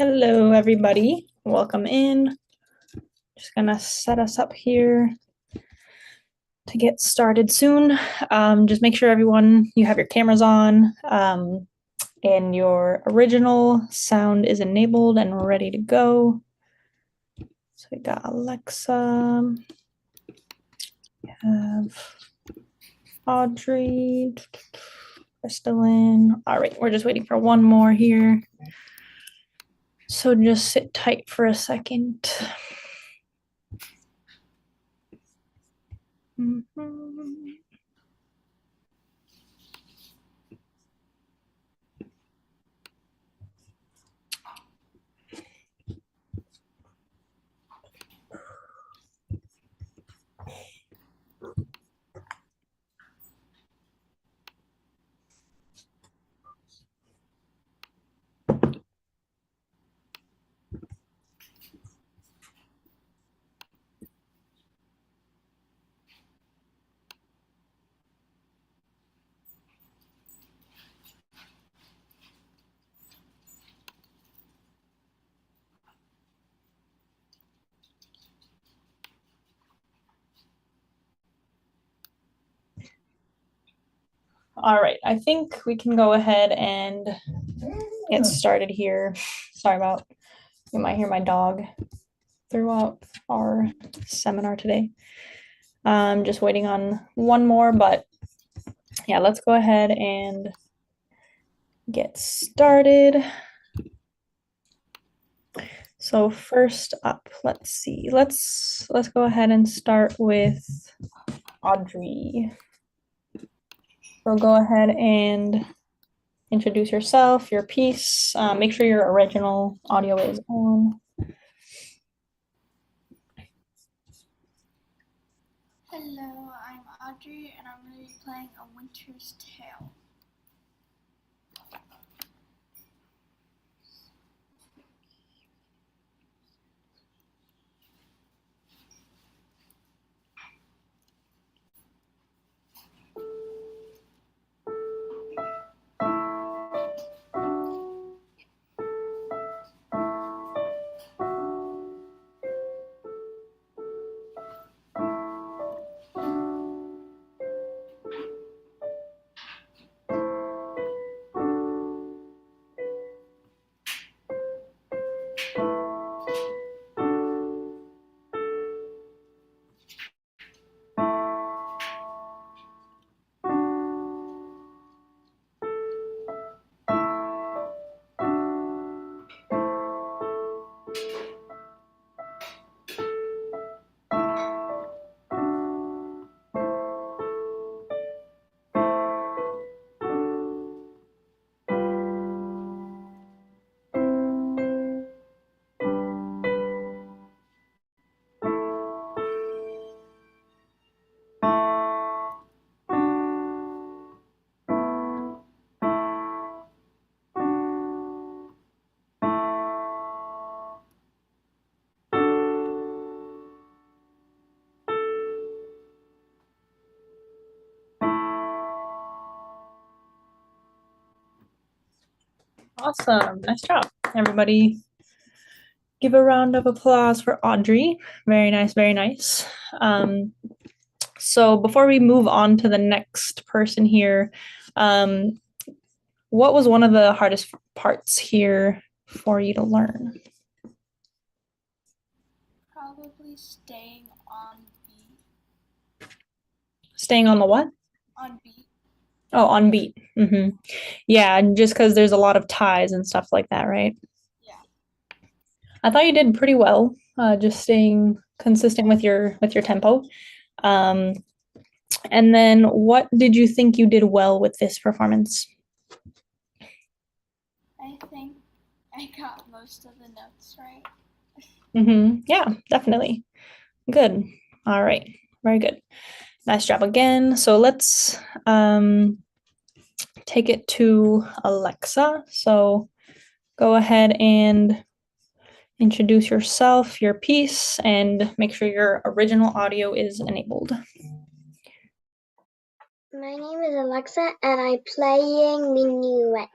Hello, everybody. Welcome in. Just gonna set us up here to get started soon. Just make sure everyone, you have your cameras on and your original sound is enabled and ready to go. So we got Alexa, we have Audrey, Crystalline. All right, we're just waiting for one more here. So just sit tight for a second. All right, I think we can go ahead and get started here. Sorry about, you might hear my dog throughout our seminar today. I'm just waiting on one more, but yeah, let's go ahead and get started. So first up, let's see. Let's go ahead and start with Audrey. So go ahead and introduce yourself, your piece. Make sure your original audio is on. Hello, I'm Audrey, and I'm going to be playing A Winter's Tale. Awesome, nice job. Everybody give a round of applause for Audrey. Very nice, very nice. So before we move on to the next person here, what was one of the hardest parts here for you to learn? Probably staying on beat. Staying on the what? On beat. Oh, on beat. Yeah, and just because there's a lot of ties and stuff like that, right? Yeah. I thought you did pretty well, just staying consistent with your tempo. And then what did you think you did well with this performance? I think I got most of the notes right. Yeah, definitely. Good. All right. Very good. Nice job again. So let's take it to Alexa. So go ahead and introduce yourself, your piece, and make sure your original audio is enabled. My name is Alexa, and I'm playing Minuet.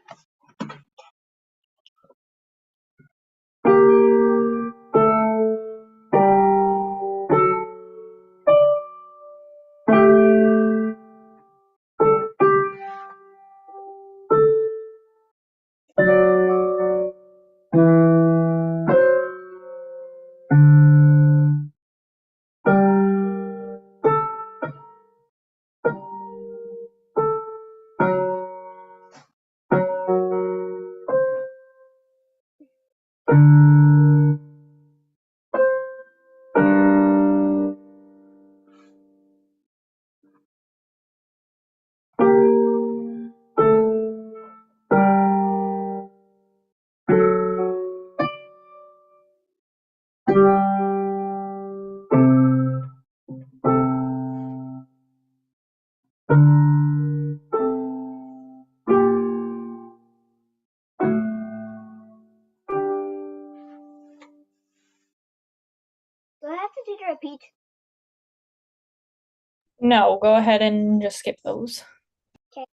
Do I have to do the repeat? No, go ahead and just skip those. Okay.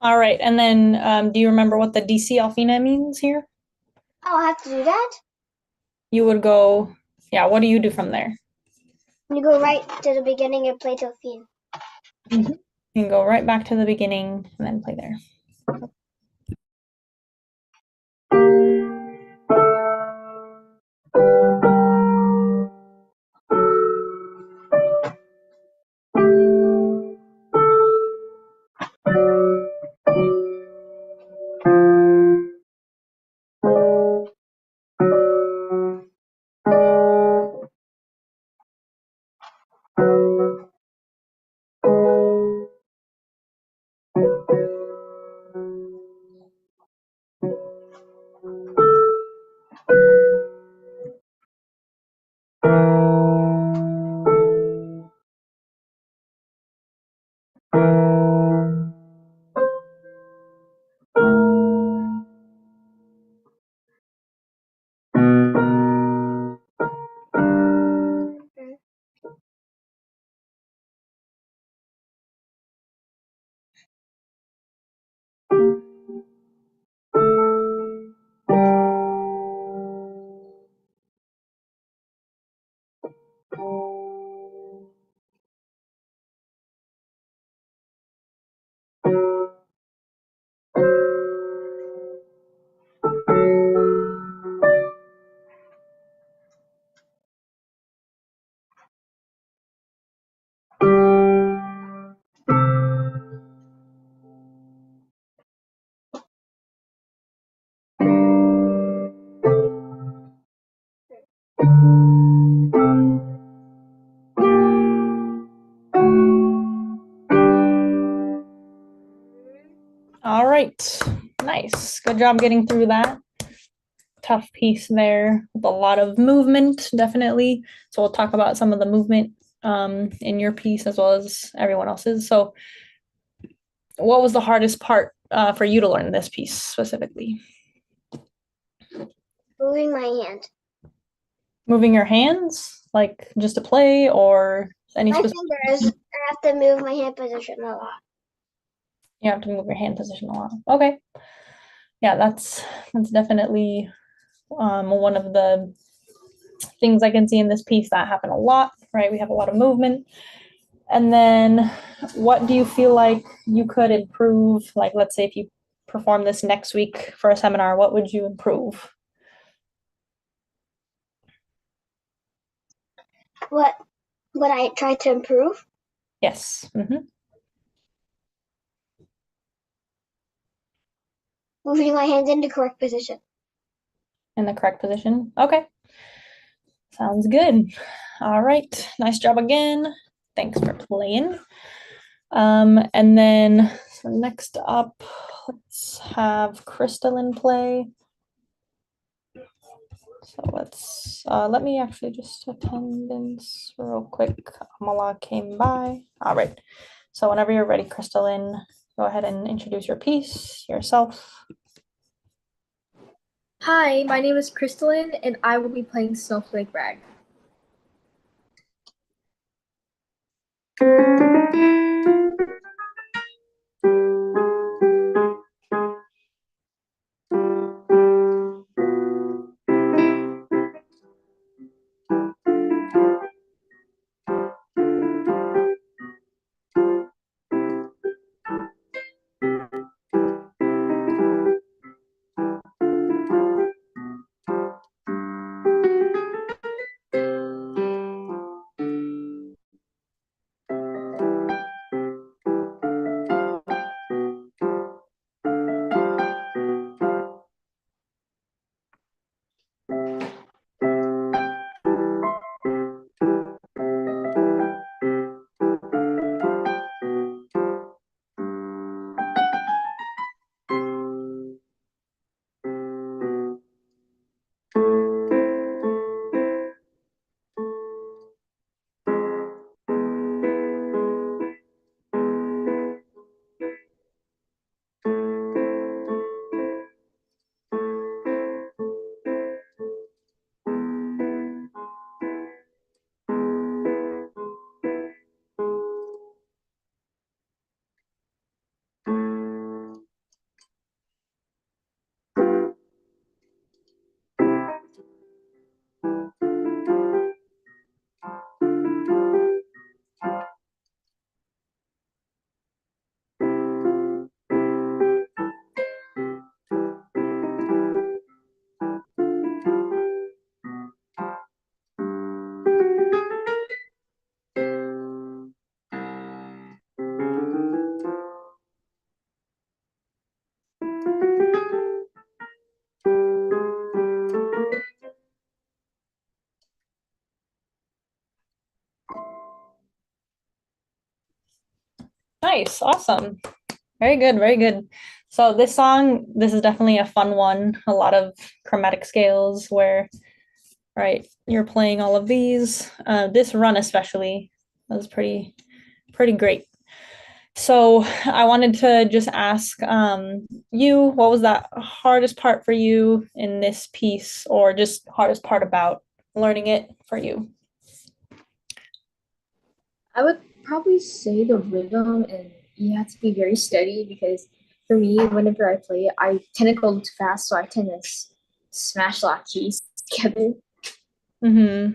All right, and then do you remember what the DC Alfina means here? Oh, I have to do that? You would go, yeah, what do you do from there? You go right to the beginning and play till the end. You can go right back to the beginning and then play there. All right, nice. Good job getting through that. Tough piece there with a lot of movement, definitely. So we'll talk about some of the movement in your piece as well as everyone else's. So what was the hardest part for you to learn this piece specifically? Moving my hand. Moving your hands, like just to play or any My specific? fingers, I have to move my hand position a lot. You have to move your hand position a lot. Okay. Yeah, that's definitely one of the things I can see in this piece that happen a lot, right? We have a lot of movement. And then what do you feel like you could improve? Like, let's say if you perform this next week for a seminar, what would you improve? What I try to improve? Yes. Moving my hand in the correct position. In the correct position. Okay. Sounds good. All right. Nice job again. Thanks for playing. And then so next up, let's have Crystalline play. So let me actually just attendance real quick. Amala came by. All right. So whenever you're ready, Crystalline, go ahead and introduce your piece, yourself. Hi, my name is Crystalline, and I will be playing Snowflake Rag. Nice, awesome. Very good, very good. So this song, this is definitely a fun one. A lot of chromatic scales where, right, you're playing all of these. This run especially was pretty great. So I wanted to just ask you, what was that hardest part for you in this piece, or just hardest part about learning it for you? I would probably say the rhythm, and you have to be very steady because for me, whenever I play, I tend to go too fast, so I tend to smash a lot of keys together.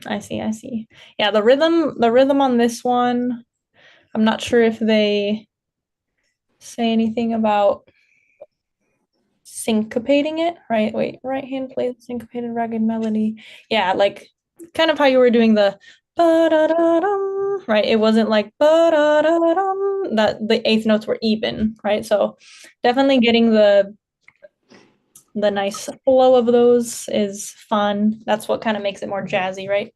I see. Yeah, the rhythm on this one, I'm not sure if they say anything about syncopating it, right? Wait, right hand plays syncopated ragged melody. Yeah, like kind of how you were doing the ba-da-da-dum, right? It wasn't like ba-da-da-dum, that the eighth notes were even, right? So definitely getting the nice flow of those is fun. That's what kind of makes it more jazzy, right?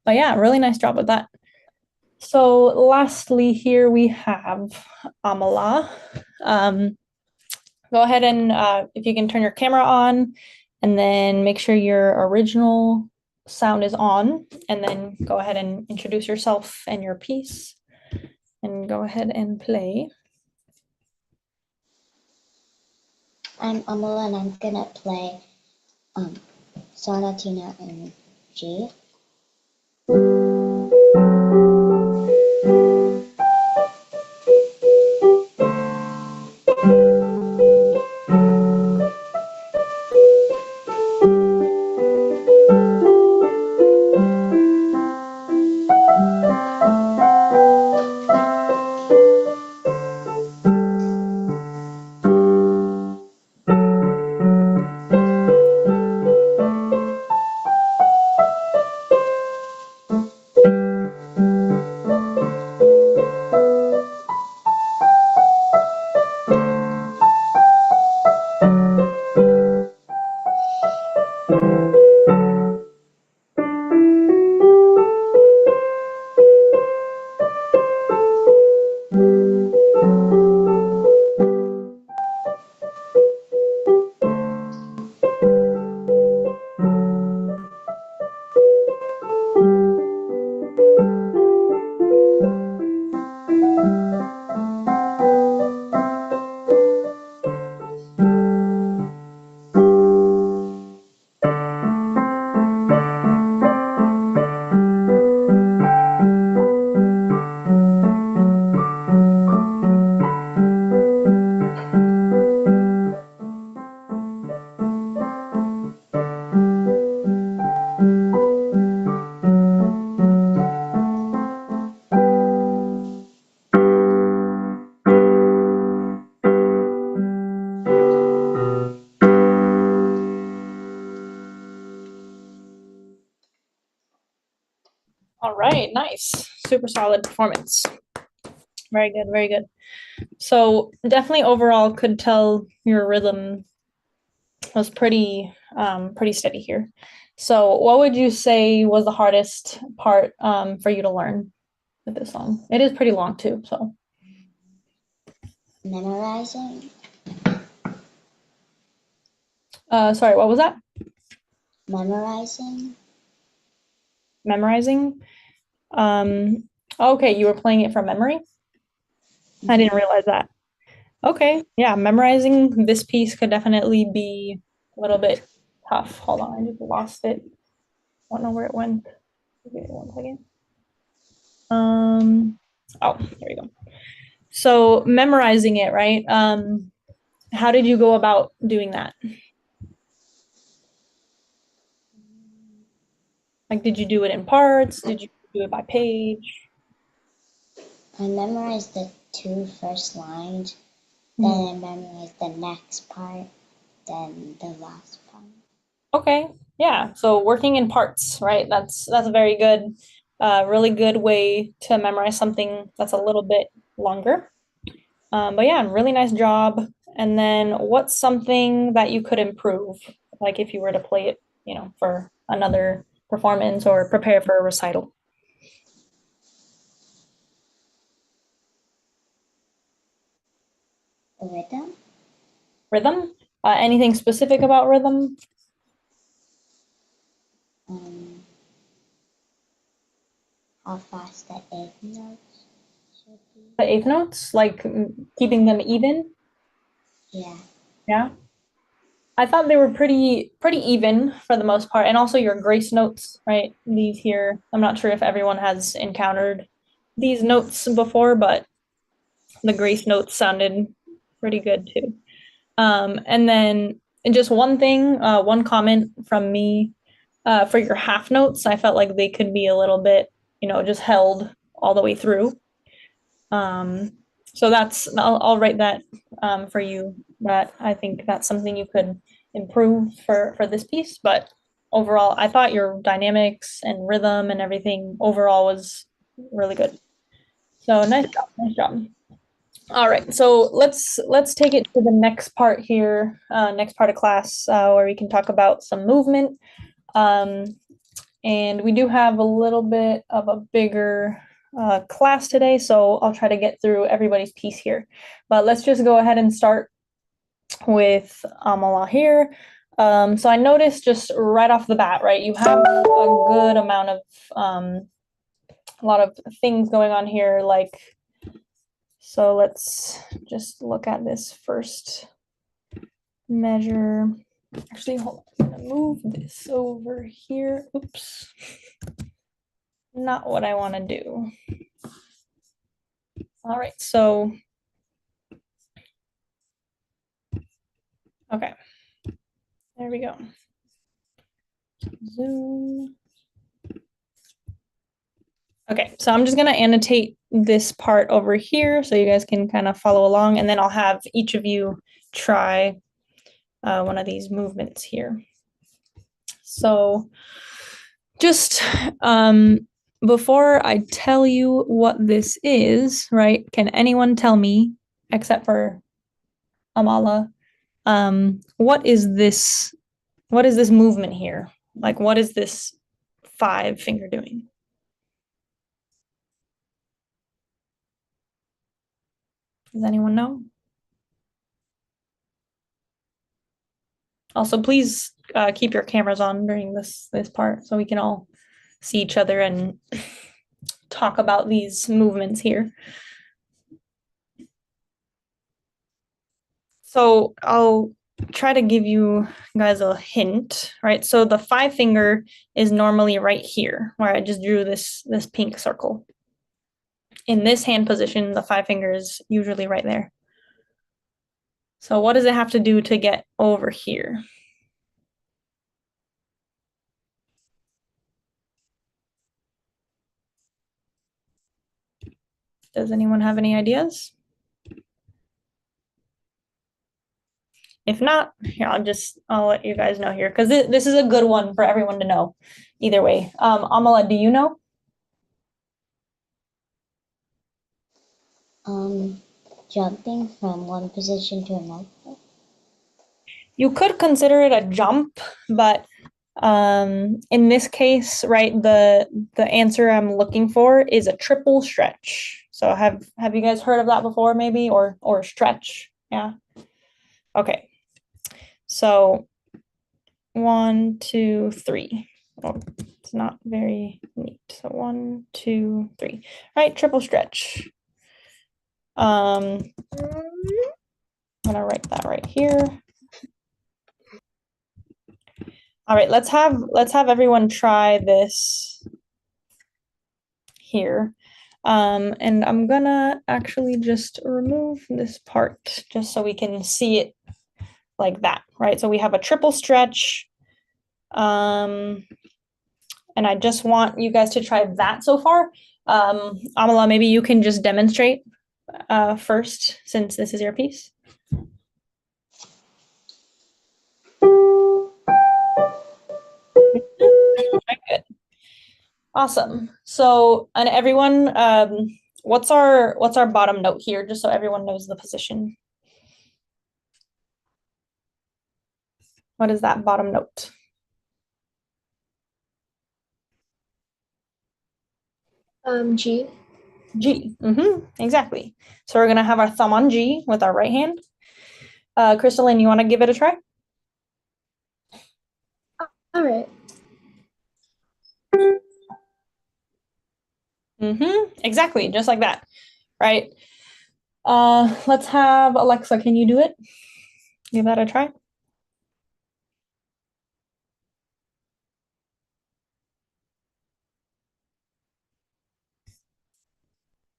But yeah, really nice job with that. So lastly, here we have Amala. Go go ahead and if you can turn your camera on and then make sure your original sound is on, and then go ahead and introduce yourself and your piece and go ahead and play. I'm Amala and I'm gonna play Sonatina in G. All right, nice. Super solid performance. Very good, very good. So definitely overall could tell your rhythm was pretty steady here. So what would you say was the hardest part for you to learn with this song? It is pretty long too, so. Memorizing. Sorry, what was that? Memorizing. Memorizing? Okay, you were playing it from memory? I didn't realize that. Okay, yeah, memorizing this piece could definitely be a little bit tough. Hold on, I just lost it. Don't know where it went. Give me 1 second. Oh, there we go. So memorizing it, right? How did you go about doing that? Like, did you do it in parts? Did you do it by page? I memorized the 2 first lines, then I memorized the next part, then the last part. Okay, yeah. So working in parts, right? That's a very good, really good way to memorize something that's a little bit longer. But yeah, really nice job. And then what's something that you could improve, like if you were to play it, for another performance or prepare for a recital? The rhythm. Rhythm? Anything specific about rhythm? How fast the 8th notes should be. The eighth notes, like keeping them even? Yeah. Yeah. I thought they were pretty even for the most part, and also your grace notes, right? These here, I'm not sure if everyone has encountered these notes before, but the grace notes sounded pretty good too. And then and just one thing, one comment from me, for your half notes, I felt like they could be a little bit, just held all the way through. So I'll write that for you. That I think that's something you could improve for this piece. But overall, I thought your dynamics and rhythm and everything overall was really good. So nice job, nice job. All right, so let's take it to the next part here, next part of class, where we can talk about some movement. And we do have a little bit of a bigger class today, so I'll try to get through everybody's piece here. But let's just go ahead and start with Amala here. So I noticed just right off the bat, right, you have a good amount of a lot of things going on here, like, so let's just look at this first measure. Actually, hold on, I'm gonna move this over here. Oops, not what I want to do. All right, so okay, there we go. Zoom. Okay, so I'm just gonna annotate this part over here so you guys can kind of follow along, and then I'll have each of you try one of these movements here. So just before I tell you what this is, right, can anyone tell me, except for Amala, what is this movement here? Like, what is this 5 finger doing? Does anyone know? Also, please keep your cameras on during this part so we can all see each other and talk about these movements here. So I'll try to give you guys a hint, right? So the 5 finger is normally right here, where I just drew this pink circle. In this hand position, the 5 finger is usually right there. So what does it have to do to get over here? Does anyone have any ideas? If not, here, I'll let you guys know here, because this is a good one for everyone to know either way. Amala, do you know? Jumping from one position to another. You could consider it a jump, but in this case, right, the answer I'm looking for is a triple stretch. So have you guys heard of that before, maybe, or stretch? Yeah. Okay. So 1, 2, 3. Oh, it's not very neat. So 1, 2, 3. Right, triple stretch. I'm gonna write that right here. All right, let's have everyone try this here. And I'm gonna actually just remove this part just so we can see it like that, right? So we have a triple stretch. And I just want you guys to try that so far. Amala, maybe you can just demonstrate first, since this is your piece. Good. Awesome. So, and everyone, what's our bottom note here, just so everyone knows the position? What is that bottom note? G. G. Exactly. So we're gonna have our thumb on G with our right hand. Crystalline, you want to give it a try? All right. Exactly, just like that, right? Let's have Alexa. Can you do it? Give that a try.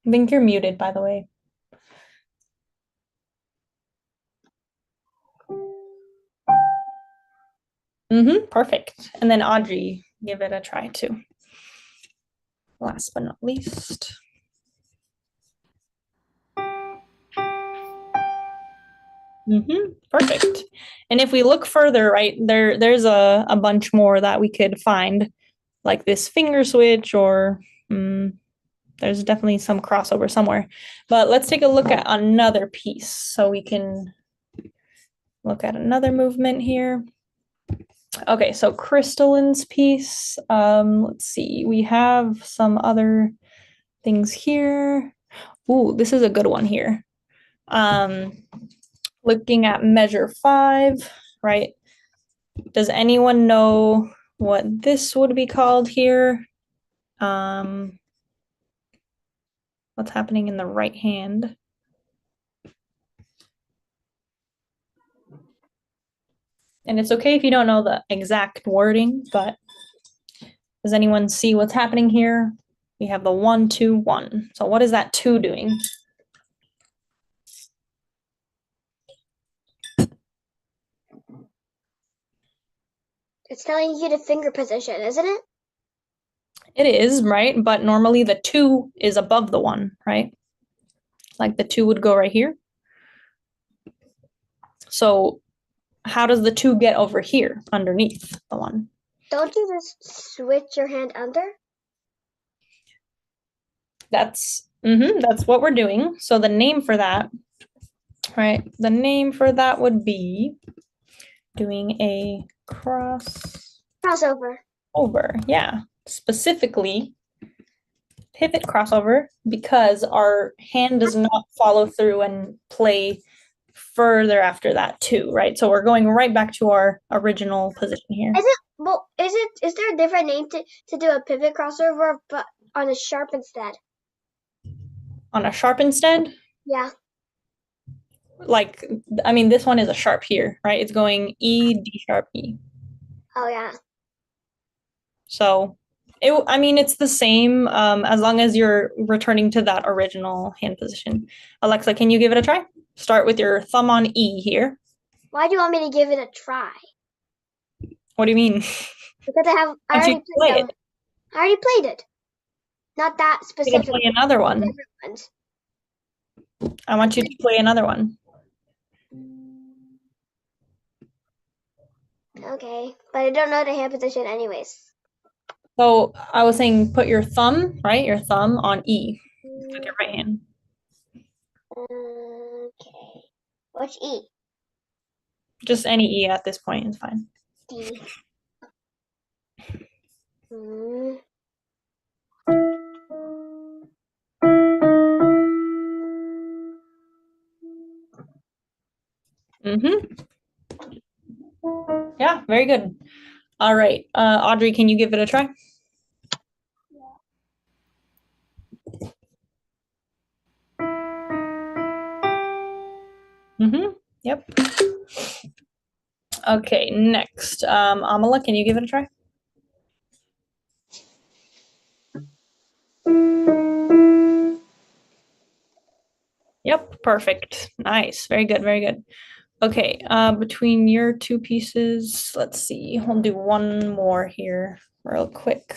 I think you're muted, by the way. Perfect. And then Audrey, give it a try too. Last but not least. Perfect. And if we look further, right, there's a bunch more that we could find, like this finger switch, or there's definitely some crossover somewhere. But let's take a look at another piece so we can look at another movement here. Okay, so Crystalline's piece. Let's see, we have some other things here. Ooh, this is a good one here. looking at measure 5, right? Does anyone know what this would be called here? What's happening in the right hand? And it's okay if you don't know the exact wording, but does anyone see what's happening here? We have the 1, 2, 1. So what is that 2 doing? It's telling you the finger position, isn't it? It is, right? But normally the 2 is above the 1, right? Like the 2 would go right here. So how does the 2 get over here underneath the 1? Don't you just switch your hand under? That's what we're doing. So the name for that, right? The name for that would be doing a Crossover. crossover. Yeah, specifically pivot crossover because our hand does not follow through and play further after that too, right? So we're going right back to our original position here. Is there a different name to do a pivot crossover but on a sharp instead? On a sharp instead? Yeah. Like, I mean, this one is a sharp here, right? It's going E, D sharp, E. Oh yeah. So it's the same as long as you're returning to that original hand position. Alexa, can you give it a try? Start with your thumb on E here. Why do you want me to give it a try? What do you mean? Because I already played it. I already played it. Not that specific. Play another one. I want you to play another one. Okay, but I don't know the hand position anyways. So I was saying put your thumb, right? Your thumb on E with your right hand. Okay. What's E? Just any E at this point is fine. D. Yeah, very good. All right. Audrey, can you give it a try? Yep. Okay, next. Amala, can you give it a try? Yep, perfect. Nice. Very good, very good. Okay, between your two pieces, let's see. We'll do one more here real quick.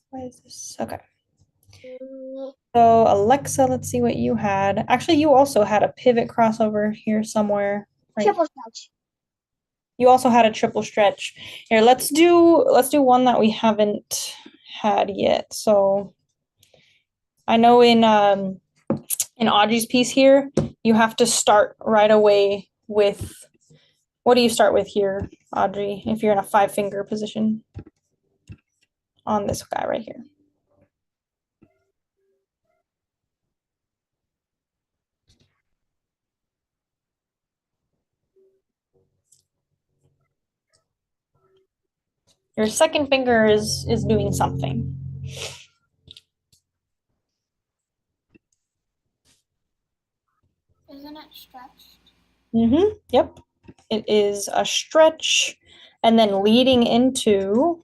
Why is this? Okay. So Alexa, let's see what you had. Actually, you also had a pivot crossover here somewhere. Right? Triple stretch. You also had a triple stretch. Here, let's do one that we haven't had yet. So I know in Audrey's piece here, you have to start right away with, what do you start with here, Audrey, if you're in a 5-finger position on this guy right here? Your second finger is doing something. Isn't it stretched? Yep. It is a stretch, and then leading into,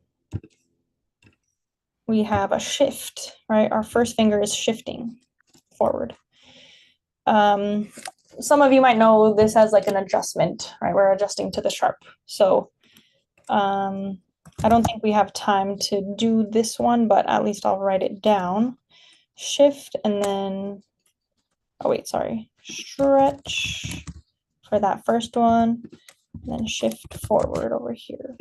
we have a shift, right? Our first finger is shifting forward. Some of you might know this as like an adjustment, right? We're adjusting to the sharp. So I don't think we have time to do this one, but at least I'll write it down. Shift and then, oh wait, sorry. Stretch for that first one, and then shift forward over here.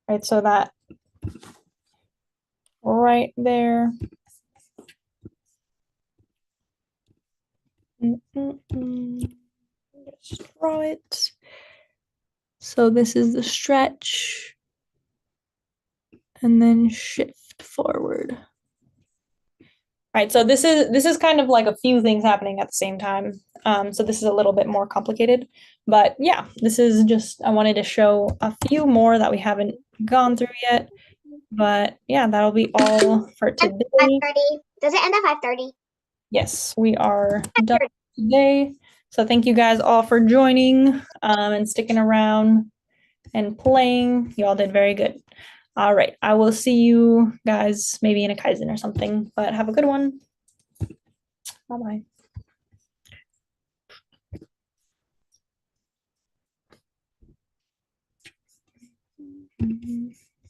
Right, so that right there. Just draw it. So this is the stretch and then shift forward. right, so this is kind of like a few things happening at the same time. So this is a little bit more complicated, but yeah, this is just, I wanted to show a few more that we haven't gone through yet. But yeah, that'll be all for today. 5:30. Does it end at 5:30? Yes, we are done today. So thank you guys all for joining and sticking around and playing. You all did very good. All right, I will see you guys maybe in a Kaizen or something, but have a good one. Bye-bye.